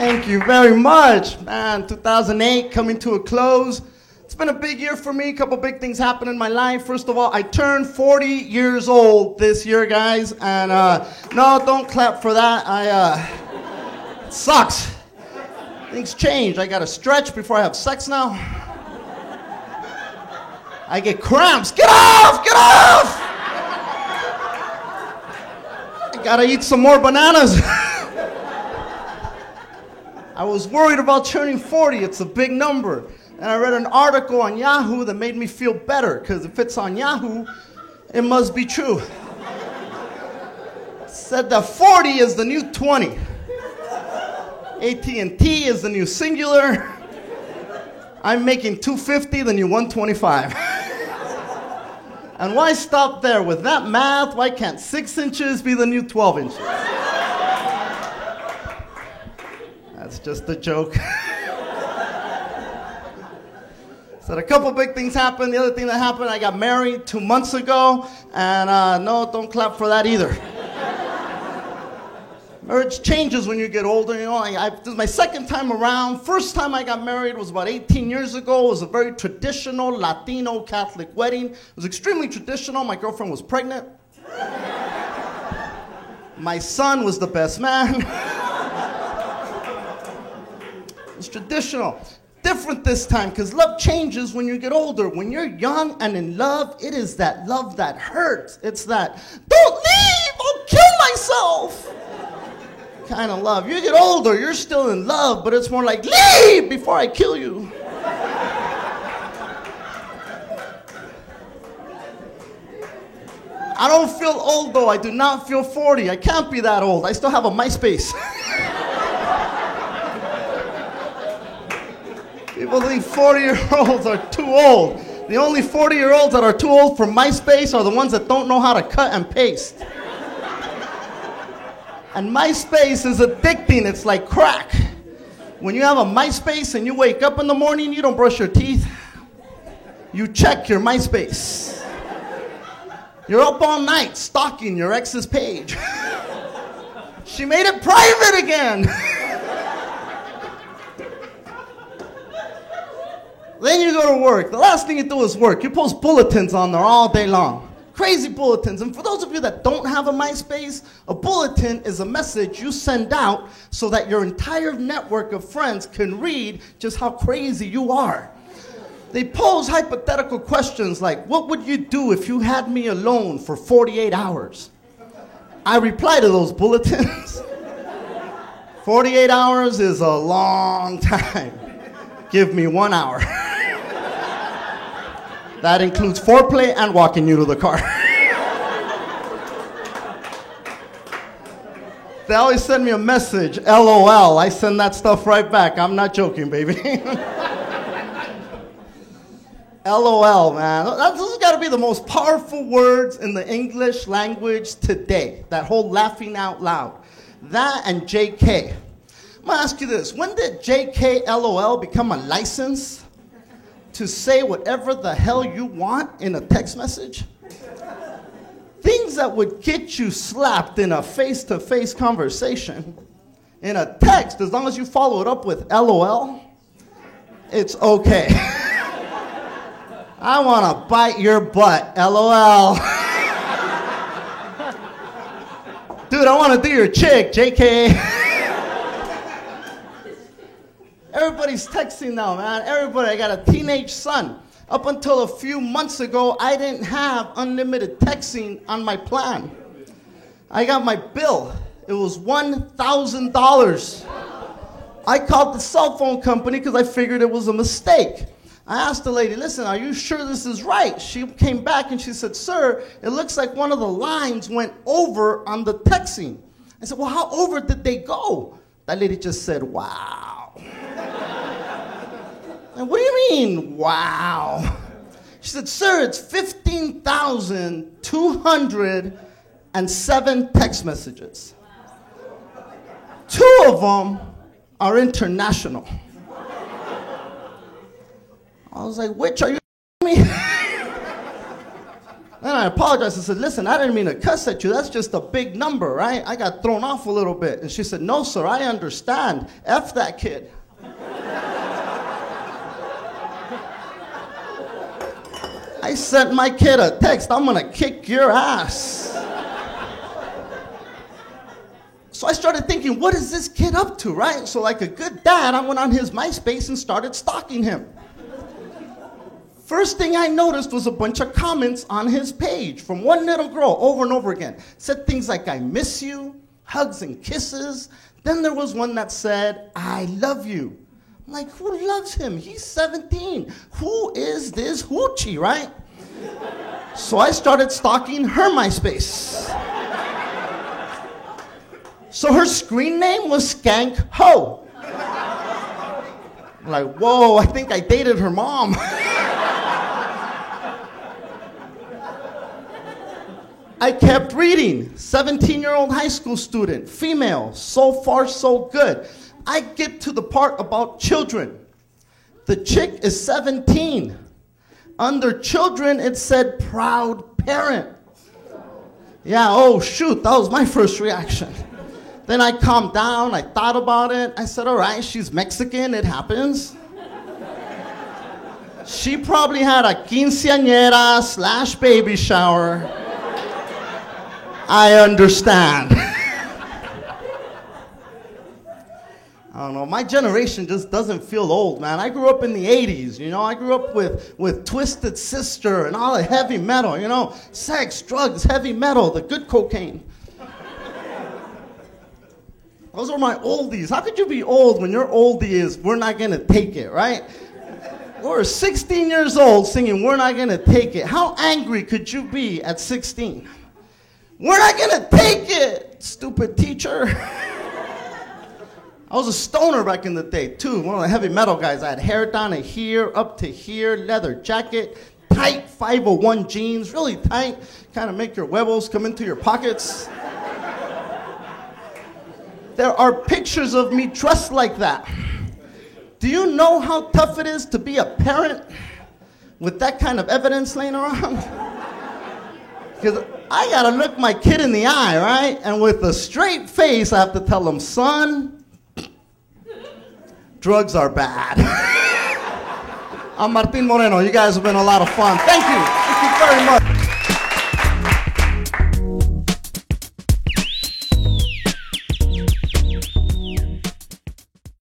Thank you very much. Man, 2008 coming to a close. It's been a big year for me. A couple big things happened in my life. First of all, I turned 40 years old this year, guys. And no, don't clap for that. It sucks. Things change. I got to stretch before I have sex now. I get cramps. Get off! Get off! I got to eat some more bananas. I was worried about turning 40. It's a big number. And I read an article on Yahoo that made me feel better, because if it's on Yahoo, it must be true. It said that 40 is the new 20. AT&T is the new singular. I'm making 250 the new 125. And why stop there? With that math, why can't 6 inches be the new 12 inches? That's just a joke. So a couple big things happened. The other thing that happened, I got married 2 months ago. And no, don't clap for that either. Marriage changes when you get older. You know, this is my second time around. First time I got married was about 18 years ago. It was a very traditional Latino Catholic wedding. It was extremely traditional. My girlfriend was pregnant. My son was the best man. It's traditional. Different this time, because love changes when you get older. When you're young and in love, it is that love that hurts. It's that, don't leave, I'll kill myself kind of love. You get older, you're still in love, but it's more like, leave before I kill you. I don't feel old though. I do not feel 40. I can't be that old. I still have a MySpace. People think 40-year-olds are too old. The only 40-year-olds that are too old for MySpace are the ones that don't know how to cut and paste. And MySpace is addicting. It's like crack. When you have a MySpace and you wake up in the morning, you don't brush your teeth. You check your MySpace. You're up all night stalking your ex's page. She made it private again. Then you go to work. The last thing you do is work. You post bulletins on there all day long. Crazy bulletins. And for those of you that don't have a MySpace, a bulletin is a message you send out so that your entire network of friends can read just how crazy you are. They pose hypothetical questions like, what would you do if you had me alone for 48 hours? I reply to those bulletins. 48 hours is a long time. Give me 1 hour. That includes foreplay and walking you to the car. They always send me a message, LOL. I send that stuff right back. I'm not joking, baby. LOL, man. Those have got to be the most powerful words in the English language today. That whole laughing out loud. That and JK. I'm going to ask you this. When did JK LOL become a license to say whatever the hell you want in a text message? Things that would get you slapped in a face-to-face conversation, in a text, as long as you follow it up with LOL, it's okay. I want to bite your butt, LOL. Dude, I want to do your chick, JK. Everybody's texting now, man. Everybody. I got a teenage son. Up until a few months ago, I didn't have unlimited texting on my plan. I got my bill. It was $1,000. I called the cell phone company because I figured it was a mistake. I asked the lady, listen, are you sure this is right? She came back and she said, sir, it looks like one of the lines went over on the texting. I said, well, how over did they go? That lady just said, wow. And what do you mean, wow? She said, sir, it's 15,207 text messages. 2 of them are international. I was like, which are you me? Then I apologized. I said, listen, I didn't mean to cuss at you. That's just a big number, right? I got thrown off a little bit. And she said, no, sir, I understand. F that kid. I sent my kid a text, I'm gonna kick your ass. So I started thinking, what is this kid up to, right? So like a good dad, I went on his MySpace and started stalking him. First thing I noticed was a bunch of comments on his page from one little girl over and over again. Said things like, I miss you, hugs and kisses. Then there was one that said, I love you. I'm like, who loves him? He's 17. Who is this hoochie, right? So I started stalking her MySpace. So her screen name was Skank Ho. I'm like, whoa, I think I dated her mom. I kept reading. 17-year-old high school student, female, so far so good. I get to the part about children. The chick is 17. Under children, it said proud parent. Yeah, oh shoot, that was my first reaction. Then I calmed down, I thought about it. I said, all right, she's Mexican, it happens. She probably had a quinceañera / baby shower. I understand. I don't know, my generation just doesn't feel old, man. I grew up in the 80s, you know? I grew up with Twisted Sister and all the heavy metal, you know? Sex, drugs, heavy metal, the good cocaine. Those are my oldies. How could you be old when your oldie is, we're not gonna take it, right? We're 16 years old singing, we're not gonna take it. How angry could you be at 16? We're not gonna take it, stupid teacher. I was a stoner back in the day, too. One of the heavy metal guys. I had hair down to here, up to here, leather jacket, tight 501 jeans, really tight, kind of make your huevos come into your pockets. There are pictures of me dressed like that. Do you know how tough it is to be a parent with that kind of evidence laying around? Because I gotta look my kid in the eye, right? And with a straight face, I have to tell him, son, drugs are bad. I'm Martin Moreno. You guys have been a lot of fun. Thank you. Thank you very much.